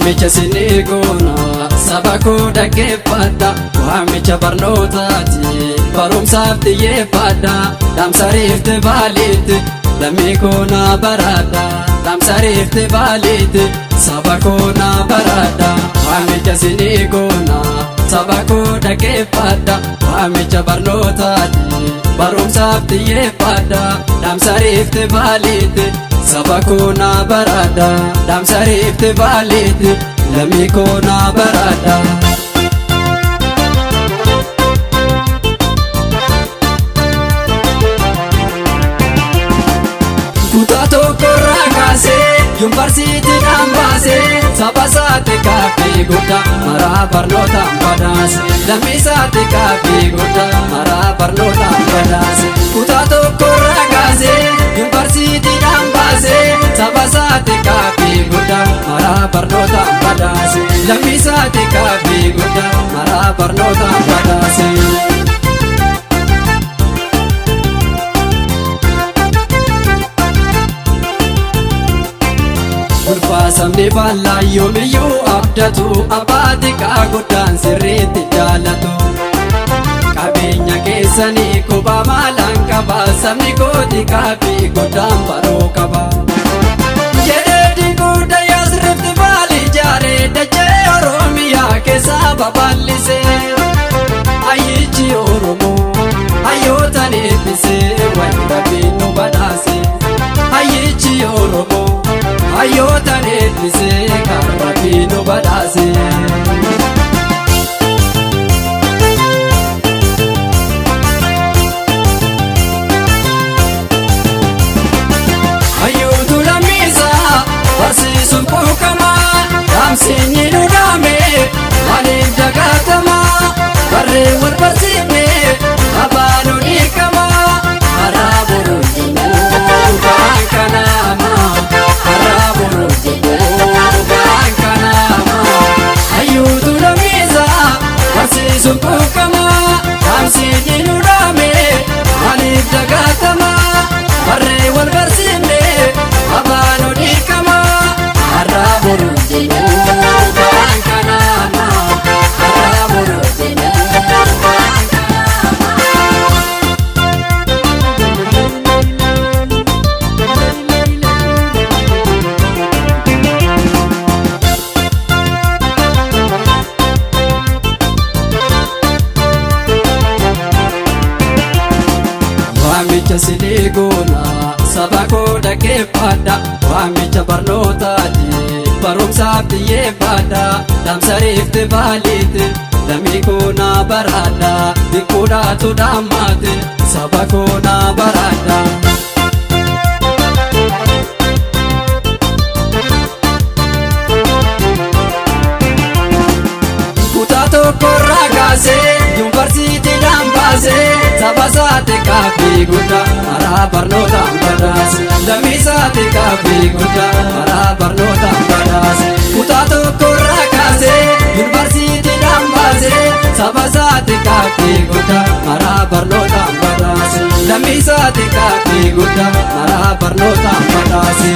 Waamicha sinii goona saba koo dhaggeeffadha. Waamicha barnootaati barumsaaf xiyyeeffadha. Dhaamsa Riifti Vaaliitti lammii koo naa baradha. Dhaamsa Riifti Vaaliitti saba koo naa baradha. Waamicha sinii goona saba koo dhaggeeffadha. Waamicha barnootaati barumsaaf xiyyeeffadha. Dhaamsa Riifti Vaaliitti saba koo naa baradha. Dhaamsa Riifti Vaaliitti lammii koo naa baradha. Kutaa tokkorraa kaasee yuunivarsiitiidhaan baasee saba isaatti gaaffii guddaa maraa barnootaan badhaase. Lammii isaatti gaaffii guddaa maraa barnootaan badhaase. Kutaa tokkorraa kaasee yuunivarsiitiidhaan baasee saba isaatti gaaffii guddaa maraa barnootaan badhaase. Lammii isaatti gaaffii guddaa maraa barnootaan badhaase. Sabni bal'aa yoomiyyuu abdatu abbaa xiqqaa guddaan sirriitti jaallatu. Qabeenya keessanii kophaa maalaan qaba sabni koo xiqqaa fi guddaan baroo qaba. Jedhee dinquudha yaas Riifti Vaalii ijaaree dachee Oromiyaa keessaa babal'isee. Ayyichi Oromoo hayyootaan eebbisee waan Rabbiin nu badhaase. Ayyichi Oromoo hayyootaan eebbisee kan Rabbiin nu badhaase. Hayyootu lammiisaa barsiisuun quuqamaa. Dhaamsiin nu dhaame maaliif dagaatamaa. Barree wal barsiifnee abbaa nu dhiiqamaa. Karaa boruu jennuu waan kanaamaa. Hayyootu lammiisaa barsiisuun quuqamaa. Dhaamsiin nu dhaame maaliif dagaatamaa. Barree wal barsiifnee abbaa nu dhiiqamaa. Karaa boruu jennuu waan kanaamaa. Karaa boruu jennuu waan Waamicha sinii goona saba koo dhaggeeffadha. Waamicha barnootaati barumsaaf xiyyeeffadha. Dhaamsa Riifti Vaaliitti lammii koo naa baradha. Xiqqoodhaatu dhaamate saba koo naa baradha. Kutaa tokkorraa kaasee yuunivarsiitiidhaan baasee saba isaatti gaaffii guddaa maraa barnootaan badhaase. Lammii isaatti gaaffii guddaa maraa barnootaan badhaase. Kutaa tokkorraa kaasee yuunivarsiitiidhaan baasee saba isaatti gaaffii guddaa maraa barnootaan badhaase. Lammii isaatti gaaffii guddaa maraa barnootaan badhaase.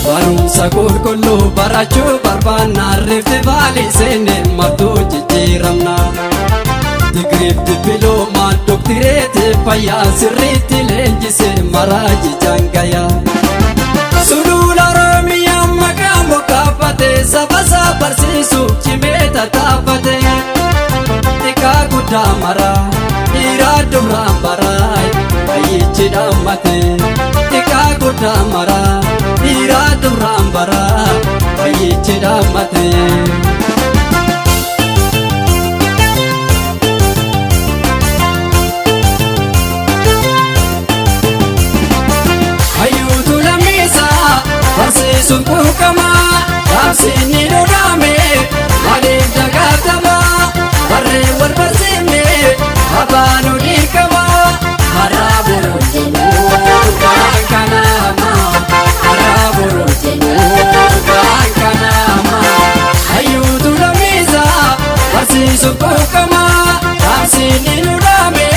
Barumsa qulqulluu barachuu barbaanna. Riifti Vaalii seenne martuu jijjiiramna. Digriif dippiloomaa doktireetii fayyaa sirriitti leenjisee maraa jijjiirraa. Sulula Oromiyaa maqaa moggaafatee saba isaa barsiisuuf cimee tattaafate. Xiqqaa guddaa maraa dhiiraa dubraan baraa ayyichi dhaammate. Xiqqaa guddaa maraa dhiiraa dubraan baraa ayyichi dhaammate. Hayyootu lammiisaa barsiisuun quuqamaa. Dhaamsiin nu dhaame maaliif dagaatamaa. Barree wal barsiifnee abbaa nu dhiiqamaa. Karaa boruu jennuu waan kanaamaa. Karaa boruu jennuu waan kanaamaa. Hayyootu lammiisaa barsiisuun quuqamaa. Dhaamsiin nu dhaame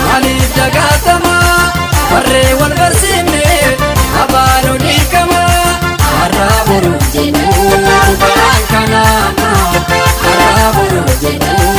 maaliif dagaatamaa. boruuf jedhu karaan kanaana har'a boruuf jedhu.